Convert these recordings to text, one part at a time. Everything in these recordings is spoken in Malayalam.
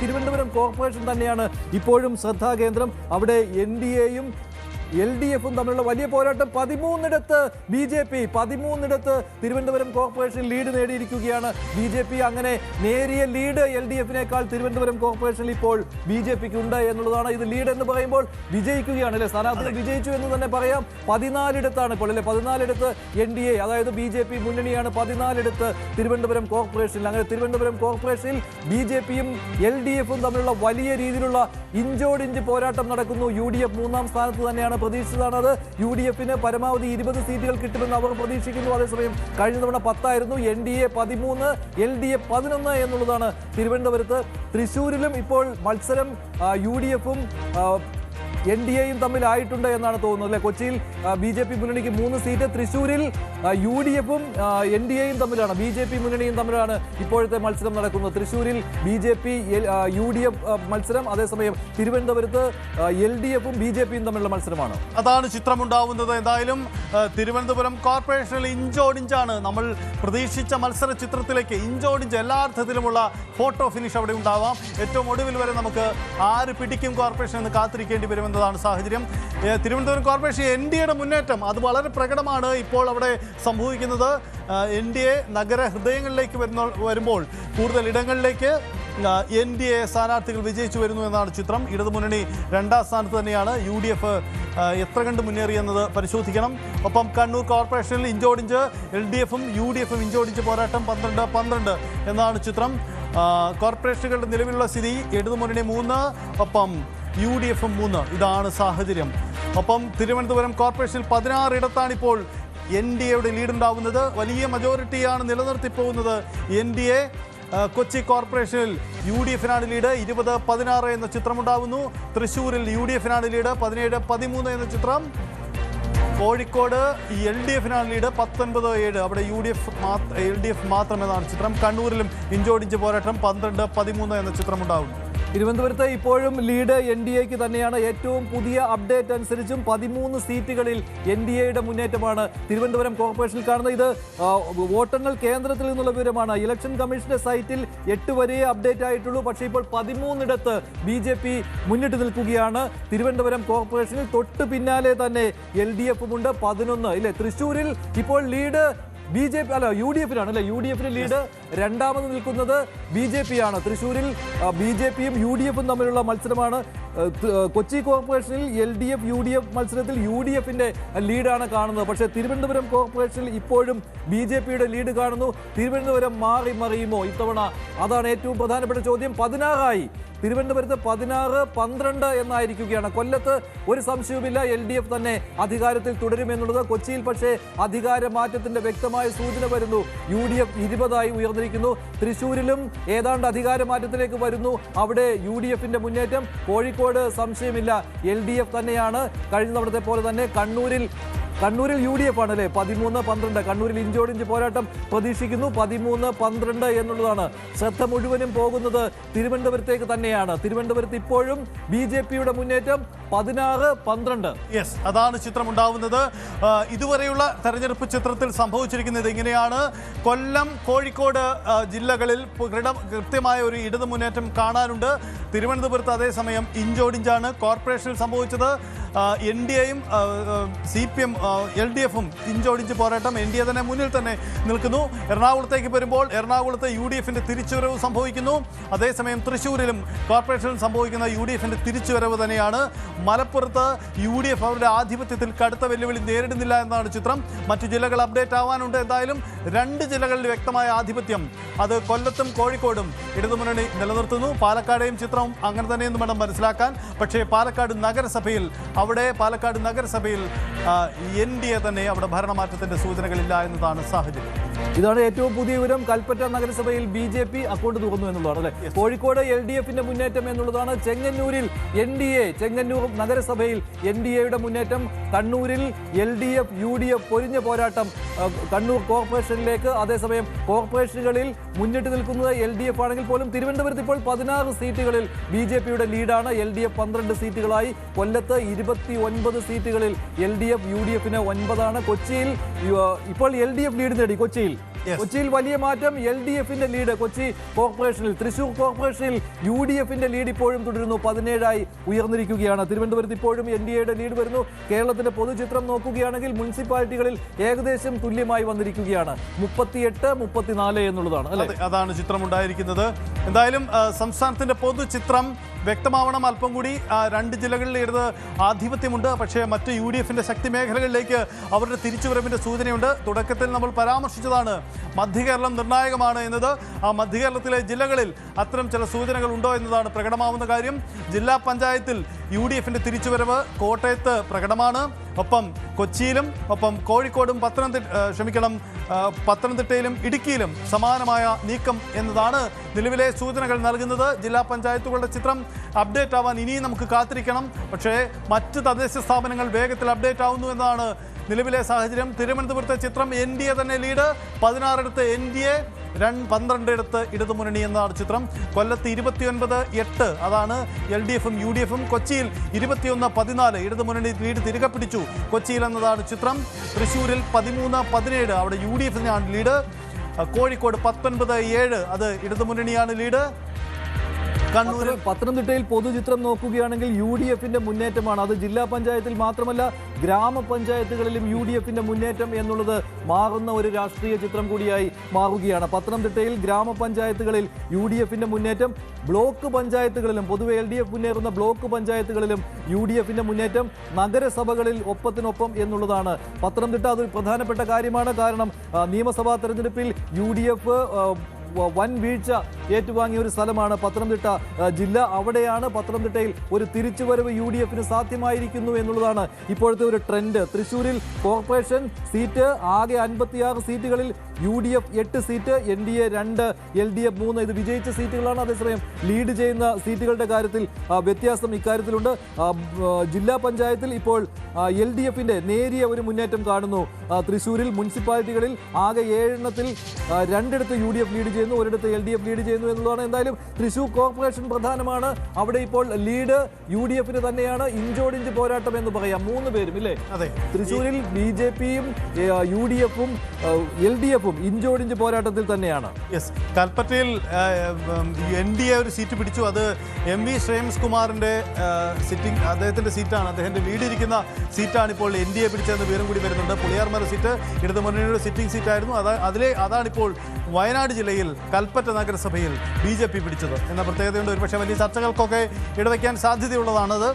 തിരുവനന്തപുരം കോർപ്പറേഷൻ തന്നെയാണ് ഇപ്പോഴും ശ്രദ്ധാകേന്ദ്രം. അവിടെ NDAയും LDFും തമ്മിലുള്ള വലിയ പോരാട്ടം. 13ഇടത്ത് BJP 13ഇടത്ത് തിരുവനന്തപുരം കോർപ്പറേഷൻ ലീഡ് നേടിയിരിക്കുകയാണ്. BJP അങ്ങനെ നേരിയ ലീഡ് LDFിനേക്കാൾ തിരുവനന്തപുരം കോർപ്പറേഷനിൽ ഇപ്പോൾ BJPക്ക് ഉണ്ട് എന്നുള്ളതാണ്. ഇത് ലീഡ് എന്ന് പറയുമ്പോൾ വിജയിക്കുകയാണ് അല്ലെ, സ്ഥാനാർത്ഥികൾ വിജയിച്ചു എന്ന് തന്നെ പറയാം. 14ഇടത്താണ് ഇപ്പോൾ അല്ലെ, 14ഇടത്ത് NDA അതായത് BJP മുന്നണിയാണ് 14ഇടത്ത് തിരുവനന്തപുരം കോർപ്പറേഷനിൽ. അങ്ങനെ തിരുവനന്തപുരം കോർപ്പറേഷനിൽ BJPയും LDFും തമ്മിലുള്ള വലിയ രീതിയിലുള്ള ഇഞ്ചോടിഞ്ച് പോരാട്ടം നടക്കുന്നു. UDF 3ാം സ്ഥാനത്ത് തന്നെയാണ്, പ്രതീക്ഷിച്ചതാണ് അത്. UDFന് പരമാവധി 20 സീറ്റുകൾ കിട്ടുമെന്ന് അവർ പ്രതീക്ഷിക്കുന്നു. അതേസമയം കഴിഞ്ഞ തവണ 10 ആയിരുന്നു. NDA 13, LDF 11 എന്നുള്ളതാണ് തിരുവനന്തപുരത്ത്. തൃശ്ശൂരിലും ഇപ്പോൾ മത്സരം UDFും NDAയും തമ്മിലായിട്ടുണ്ട് എന്നാണ് തോന്നുന്നത് അല്ലെ. കൊച്ചിയിൽ BJP മുന്നണിക്ക് 3 സീറ്റ്, തൃശ്ശൂരിൽ UDFും NDAയും തമ്മിലാണ്, BJP മുന്നണിയും തമ്മിലാണ് ഇപ്പോഴത്തെ മത്സരം നടക്കുന്നത്. തൃശ്ശൂരിൽ BJP UDF മത്സരം, അതേസമയം തിരുവനന്തപുരത്ത് LDFും BJPയും തമ്മിലുള്ള മത്സരമാണ്. അതാണ് ചിത്രമുണ്ടാവുന്നത്. എന്തായാലും തിരുവനന്തപുരം കോർപ്പറേഷനിൽ ഇഞ്ചോടിഞ്ചാണ്. നമ്മൾ പ്രതീക്ഷിച്ച മത്സര ചിത്രത്തിലേക്ക് ഇഞ്ചോടിഞ്ച് എല്ലാ അർത്ഥത്തിലുമുള്ള ഫോട്ടോ ഫിനിഷ് അവിടെ ഉണ്ടാവാം. ഏറ്റവും ഒടുവിൽ വരെ നമുക്ക് ആര് പിടിക്കും കോർപ്പറേഷൻ എന്ന് കാത്തിരിക്കേണ്ടി വരുമെന്നതാണ് സാഹചര്യം. തിരുവനന്തപുരം കോർപ്പറേഷൻ NDAയുടെ മുന്നേറ്റം അത് വളരെ പ്രകടമാണ് ഇപ്പോൾ അവിടെ സംഭവിക്കുന്നത്. NDA നഗര ഹൃദയങ്ങളിലേക്ക് വരുമ്പോൾ കൂടുതൽ ഇടങ്ങളിലേക്ക് NDA സ്ഥാനാർത്ഥികൾ വിജയിച്ചു വരുന്നു എന്നാണ് ചിത്രം. ഇടതുമുന്നണി 2ാം സ്ഥാനത്ത് തന്നെയാണ്. UDF എത്ര കണ്ട് മുന്നേറിയെന്നത് പരിശോധിക്കണം. ഒപ്പം കണ്ണൂർ കോർപ്പറേഷനിൽ ഇഞ്ചോടിഞ്ച് LDFും UDFും ഇഞ്ചോടിഞ്ച് പോരാട്ടം 12-12 എന്നാണ് ചിത്രം. കോർപ്പറേഷനുകളുടെ നിലവിലുള്ള സ്ഥിതി ഇടതുമുന്നണി 3, ഒപ്പം UDFും 3. ഇതാണ് സാഹചര്യം. ഒപ്പം തിരുവനന്തപുരം കോർപ്പറേഷനിൽ 16 ഇടത്താണിപ്പോൾ NDAയുടെ ലീഡ് ഉണ്ടാവുന്നത്. വലിയ മജോറിറ്റിയാണ് നിലനിർത്തിപ്പോകുന്നത് NDA. കൊച്ചി കോർപ്പറേഷനിൽ UDFിനാണ് ലീഡ്, 20-16 എന്ന ചിത്രമുണ്ടാവുന്നു. തൃശ്ശൂരിൽ UDFിനാണ് ലീഡ്, 17-13 എന്ന ചിത്രം. കോഴിക്കോട് LDFിനാണ് ലീഡ്, 19-7. അവിടെ LDF മാത്രമെന്നാണ് ചിത്രം. കണ്ണൂരിലും ഇഞ്ചോടിഞ്ച് പോരാട്ടം 12-13 എന്ന ചിത്രമുണ്ടാവുന്നു. തിരുവനന്തപുരത്ത് ഇപ്പോഴും ലീഡ് NDAക്ക് തന്നെയാണ്. ഏറ്റവും പുതിയ അപ്ഡേറ്റ് അനുസരിച്ചും 13 സീറ്റുകളിൽ NDAയുടെ മുന്നേറ്റമാണ് തിരുവനന്തപുരം കോർപ്പറേഷനിൽ കാണുന്നത്. ഇത് വോട്ടെണ്ണൽ കേന്ദ്രത്തിൽ നിന്നുള്ള വിവരമാണ്. ഇലക്ഷൻ കമ്മീഷന്റെ സൈറ്റിൽ 8 വരെ അപ്ഡേറ്റ് ആയിട്ടുള്ളൂ. പക്ഷേ ഇപ്പോൾ 13ഇടത്ത് BJP മുന്നിട്ട് നിൽക്കുകയാണ്. തിരുവനന്തപുരം കോർപ്പറേഷനിൽ തൊട്ട് പിന്നാലെ തന്നെ LDFും ഉണ്ട്, 11 ഇല്ലേ. തൃശ്ശൂരിൽ ഇപ്പോൾ ലീഡ് BJP അല്ല UDFിനാണ് അല്ലെ. UDFിന് ലീഡ്. 2ാമത് നിൽക്കുന്നത് BJP ആണ്. തൃശ്ശൂരിൽ BJPയും UDFും തമ്മിലുള്ള മത്സരമാണ്. കൊച്ചി കോർപ്പറേഷനിൽ LDF UDF മത്സരത്തിൽ UDFിന്റെ ലീഡാണ് കാണുന്നത്. പക്ഷേ തിരുവനന്തപുരം കോർപ്പറേഷനിൽ ഇപ്പോഴും BJPയുടെ ലീഡ് കാണുന്നു. തിരുവനന്തപുരം മറിയുമോ ഇത്തവണ? അതാണ് ഏറ്റവും പ്രധാനപ്പെട്ട ചോദ്യം. 16 തിരുവനന്തപുരത്ത് 16-12 എന്നായിരിക്കുകയാണ്. കൊല്ലത്ത് ഒരു സംശയവുമില്ല, LDF തന്നെ അധികാരത്തിൽ തുടരുമെന്നുള്ളത്. കൊച്ചിയിൽ പക്ഷേ അധികാര മാറ്റത്തിന്റെ വ്യക്തമായ സൂചന വരുന്നു. UDF 20 ഉയർന്നിരിക്കുന്നു. തൃശ്ശൂരിലും ഏതാണ്ട് അധികാര മാറ്റത്തിലേക്ക് വരുന്നു. അവിടെ UDFിന്റെ മുന്നേറ്റം. കോഴിക്കോട് സംശയമില്ല, LDF തന്നെയാണ്. കഴിഞ്ഞ തവണത്തെ പോലെ തന്നെ കണ്ണൂരിൽ UDF ആണ് അല്ലേ. 13-12. കണ്ണൂരിൽ ഇഞ്ചോടിഞ്ച് പോരാട്ടം പ്രതീക്ഷിക്കുന്നു. 13-12 എന്നുള്ളതാണ്. ശ്രദ്ധ മുഴുവനും പോകുന്നത് തിരുവനന്തപുരത്തേക്ക് തന്നെയാണ്. തിരുവനന്തപുരത്ത് ഇപ്പോഴും BJPയുടെ മുന്നേറ്റം 16-12. യെസ്, അതാണ് ചിത്രമുണ്ടാവുന്നത്. ഇതുവരെയുള്ള തെരഞ്ഞെടുപ്പ് ചിത്രത്തിൽ സംഭവിച്ചിരിക്കുന്നത് ഇങ്ങനെയാണ്. കൊല്ലം, കോഴിക്കോട് ജില്ലകളിൽ കൃത്യമായ ഒരു ഇടതു മുന്നേറ്റം കാണാനുണ്ട്. തിരുവനന്തപുരത്ത് അതേസമയം ഇഞ്ചോടിഞ്ചാണ്. കോർപ്പറേഷനിൽ സംഭവിച്ചത് NDAയും CPM LDFും ഇഞ്ചോടിഞ്ച് പോരാട്ടം. NDA തന്നെ മുന്നിൽ തന്നെ നിൽക്കുന്നു. എറണാകുളത്തേക്ക് വരുമ്പോൾ എറണാകുളത്ത് UDFിന്റെ തിരിച്ചുവരവ് സംഭവിക്കുന്നു. അതേസമയം തൃശ്ശൂരിലും കോർപ്പറേഷനിലും സംഭവിക്കുന്ന UDFിന്റെ തിരിച്ചുവരവ് തന്നെയാണ്. മലപ്പുറത്ത് UDF അവരുടെ ആധിപത്യത്തിൽ കടുത്ത വെല്ലുവിളി നേരിടുന്നില്ല എന്നാണ് ചിത്രം. മറ്റു ജില്ലകൾ അപ്ഡേറ്റ് ആവാനുണ്ട്. എന്തായാലും 2 ജില്ലകളിൽ വ്യക്തമായ ആധിപത്യം അത് കൊല്ലത്തും കോഴിക്കോടും ഇടതുമുന്നണി നിലനിർത്തുന്നു. പാലക്കാടെയും ചിത്രം അങ്ങനെ തന്നെയെന്ന് വേണം മനസ്സിലാക്കാൻ. പക്ഷേ പാലക്കാട് നഗരസഭയിൽ NDA തന്നെ അവിടെ ഭരണമാറ്റത്തിന്റെ സൂചനകളില്ല എന്നതാണ് സാഹചര്യം. ഇതാണ് ഏറ്റവും പുതിയ വിവരം. കൽപ്പറ്റ നഗരസഭയിൽ BJP അക്കൗണ്ട് തുറന്നു എന്നുള്ളതാണ് അല്ലെ. കോഴിക്കോട് LDFിന്റെ മുന്നേറ്റം എന്നുള്ളതാണ്. ചെങ്ങന്നൂരിൽ NDA, ചെങ്ങന്നൂർ നഗരസഭയിൽ NDAയുടെ മുന്നേറ്റം. കണ്ണൂരിൽ LDF UDF പൊരിഞ്ഞ പോരാട്ടം കണ്ണൂർ കോർപ്പറേഷനിലേക്ക്. അതേസമയം കോർപ്പറേഷനുകളിൽ മുന്നിട്ട് നിൽക്കുന്നത് LDF ആണെങ്കിൽ പോലും തിരുവനന്തപുരത്ത് ഇപ്പോൾ 16 സീറ്റുകളിൽ BJPയുടെ ലീഡാണ്. LDF 12 സീറ്റുകളായി. കൊല്ലത്ത് 29 സീറ്റുകളിൽ LDF UDFിന് 9 ആണ്. കൊച്ചിയിൽ ഇപ്പോൾ LDF ലീഡ് നേടി. കൊച്ചിയിൽ കൊച്ചിയിൽ വലിയ മാറ്റം. LDFന്റെ ലീഡ് കൊച്ചി കോർപ്പറേഷനിൽ. തൃശൂർ കോർപ്പറേഷനിൽ UDFന്റെ ലീഡ് ഇപ്പോഴും തുടരുന്നു. 17ആയി ഉയർന്നിരിക്കുകയാണ്. തിരുവനന്തപുരത്ത് ഇപ്പോഴും NDAയുടെ ലീഡ് വരുന്നു. കേരളത്തിന്റെ പൊതുചിത്രം നോക്കുകയാണെങ്കിൽ മുനിസിപ്പാലിറ്റികളിൽ ഏകദേശം തുല്യമായി വന്നിരിക്കുകയാണ്. 38-34 എന്നുള്ളതാണ് അല്ലെ? അതാണ് ചിത്രം ഉണ്ടായിരിക്കുന്നത്. എന്തായാലും സംസ്ഥാനത്തിന്റെ പൊതുചിത്രം വ്യക്തമാവണം. അല്പം കൂടി 2 ജില്ലകളിൽ ഇടത് ആധിപത്യമുണ്ട്. പക്ഷേ മറ്റ് UDFന്റെ ശക്തി മേഖലകളിലേക്ക് അവരുടെ തിരിച്ചുവരവിന്റെ സൂചനയുണ്ട്. തുടക്കത്തിൽ നമ്മൾ പരാമർശിച്ചതാണ് മധ്യകേരളം നിർണായകമാണ് എന്നത്. ആ മധ്യകേരളത്തിലെ ജില്ലകളിൽ അത്തരം ചില സൂചനകൾ ഉണ്ടോ എന്നതാണ് പ്രകടമാവുന്ന കാര്യം. ജില്ലാ പഞ്ചായത്തിൽ UDFന്റെ തിരിച്ചുവരവ് കോട്ടയത്ത് പ്രകടമാണ്. ഒപ്പം കൊച്ചിയിലും ഒപ്പം കോഴിക്കോടും പത്തനംതിട്ടയിലും ഇടുക്കിയിലും സമാനമായ നീക്കം എന്നതാണ് നിലവിലെ സൂചനകൾ നൽകുന്നത്. ജില്ലാ പഞ്ചായത്തുകളുടെ ചിത്രം അപ്ഡേറ്റ് ആവാൻ ഇനിയും നമുക്ക് കാത്തിരിക്കണം. പക്ഷേ മറ്റ് തദ്ദേശ സ്ഥാപനങ്ങൾ വേഗത്തിൽ അപ്ഡേറ്റ് ആവുന്നു എന്നതാണ് നിലവിലെ സാഹചര്യം. തിരുവനന്തപുരത്തെ ചിത്രം NDA തന്നെ ലീഡ്. 16 NDA, 12 ഇടതുമുന്നണി എന്നതാണ് ചിത്രം. കൊല്ലത്ത് 29-8 അതാണ് LDFും UDFും. കൊച്ചിയിൽ 21-14 ഇടതുമുന്നണി ലീഡ് തിരികെ പിടിച്ചു കൊച്ചിയിൽ എന്നതാണ് ചിത്രം. തൃശ്ശൂരിൽ 13-17 അവിടെ UDFിനാണ് ലീഡ്. കോഴിക്കോട് 19-7 അത് ഇടതുമുന്നണിയാണ് ലീഡ്. കണ്ണൂർ പത്തനംതിട്ടയിൽ പൊതുചിത്രം നോക്കുകയാണെങ്കിൽ UDFന്റെ മുന്നേറ്റമാണ്. അത് ജില്ലാ പഞ്ചായത്തിൽ മാത്രമല്ല ഗ്രാമപഞ്ചായത്തുകളിലും UDFന്റെ മുന്നേറ്റം എന്നുള്ളത് മാറുന്ന ഒരു രാഷ്ട്രീയ ചിത്രം കൂടിയായി മാറുകയാണ്. പത്തനംതിട്ടയിൽ ഗ്രാമപഞ്ചായത്തുകളിൽ UDFന്റെ മുന്നേറ്റം, ബ്ലോക്ക് പഞ്ചായത്തുകളിലും പൊതുവെ LDF മുന്നേറുന്ന ബ്ലോക്ക് പഞ്ചായത്തുകളിലും UDFന്റെ മുന്നേറ്റം, നഗരസഭകളിൽ ഒപ്പത്തിനൊപ്പം എന്നുള്ളതാണ്. പത്തനംതിട്ട അതൊരു പ്രധാനപ്പെട്ട കാര്യമാണ്. കാരണം നിയമസഭാ തെരഞ്ഞെടുപ്പിൽ UDF വൻ വീഴ്ച ഏറ്റുവാങ്ങിയ ഒരു സ്ഥലമാണ് പത്തനംതിട്ട ജില്ല. അവിടെയാണ് പത്തനംതിട്ടയിൽ ഒരു തിരിച്ചുവരവ് UDFന് സാധ്യമായിരിക്കുന്നു എന്നുള്ളതാണ് ഇപ്പോഴത്തെ ഒരു ട്രെൻഡ്. തൃശ്ശൂരിൽ കോർപ്പറേഷൻ സീറ്റ് ആകെ 56 സീറ്റുകളിൽ UDF 8 സീറ്റ്, NDA 2, LDF 3 ഇത് വിജയിച്ച സീറ്റുകളാണ്. അതേസമയം ലീഡ് ചെയ്യുന്ന സീറ്റുകളുടെ കാര്യത്തിൽ വ്യത്യാസം ഇക്കാര്യത്തിലുണ്ട്. ജില്ലാ പഞ്ചായത്തിൽ ഇപ്പോൾ LDFന്റെ നേരിയ ഒരു മുന്നേറ്റം കാണുന്നു. തൃശ്ശൂരിൽ മുനിസിപ്പാലിറ്റികളിൽ ആകെ 7 2 UDF ലീഡ് ചെയ്യുന്നു, 1 LDF ലീഡ് ചെയ്യുന്നു എന്നുള്ളതാണ്. എന്തായാലും തൃശ്ശൂർ കോർപ്പറേഷൻ പ്രധാനമാണ്. അവിടെ ഇപ്പോൾ ലീഡ് UDFന് തന്നെയാണ്. ഇഞ്ചോടിഞ്ച് പോരാട്ടം എന്ന് പറയാം 3 പേരും ഇല്ലേ? അതെ, തൃശ്ശൂരിൽ BJPയും UDFും LDFും ഇഞ്ചോടിഞ്ച് പോരാട്ടത്തിൽ തന്നെയാണ്. യെസ്, കൽപ്പറ്റയിൽ NDA ഒരു സീറ്റ് പിടിച്ചു. അത് MV ശ്രേയംസ് കുമാറിന്റെ സിറ്റിംഗ് അദ്ദേഹത്തിന്റെ സീറ്റാണ്. അദ്ദേഹത്തിന്റെ ലീഡ് ഇരിക്കുന്ന സീറ്റാണ് ഇപ്പോൾ NDA പിടിച്ചതെന്ന് വിവരം കൂടി വരുന്നുണ്ട്. പുളിയാർമല സീറ്റ് ഇടതുമുന്നണിയുടെ സിറ്റിംഗ് സീറ്റായിരുന്നു. അതാണിപ്പോൾ വയനാട് ജില്ലയിൽ കൽപ്പറ്റ നഗരസഭയിൽ BJP പിടിച്ചത് എന്ന പ്രത്യേകതയുണ്ട്. ഒരുപക്ഷെ വലിയ ചർച്ചകൾക്കൊക്കെ ഇടവയ്ക്കാൻ സാധ്യതയുള്ളതാണത്.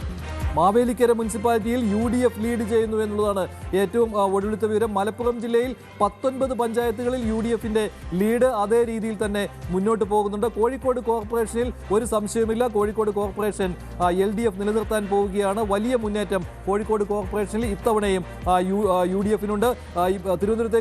മാവേലിക്കര മുനിസിപ്പാലിറ്റിയിൽ UDF ലീഡ് ചെയ്യുന്നു എന്നുള്ളതാണ് ഏറ്റവും ഒടുവിലത്തെ വിവരം. മലപ്പുറം ജില്ലയിൽ 19 പഞ്ചായത്തുകളിൽ UDFന്റെ ലീഡ് അതേ രീതിയിൽ തന്നെ മുന്നോട്ട് പോകുന്നുണ്ട്. കോഴിക്കോട് കോർപ്പറേഷനിൽ ഒരു സംശയമില്ല, കോഴിക്കോട് കോർപ്പറേഷൻ LDF നിലനിർത്താൻ പോവുകയാണ്. വലിയ മുന്നേറ്റം കോഴിക്കോട് കോർപ്പറേഷനിൽ ഇത്തവണയും UDFനുണ്ട്. തിരുവനന്തപുരത്തെ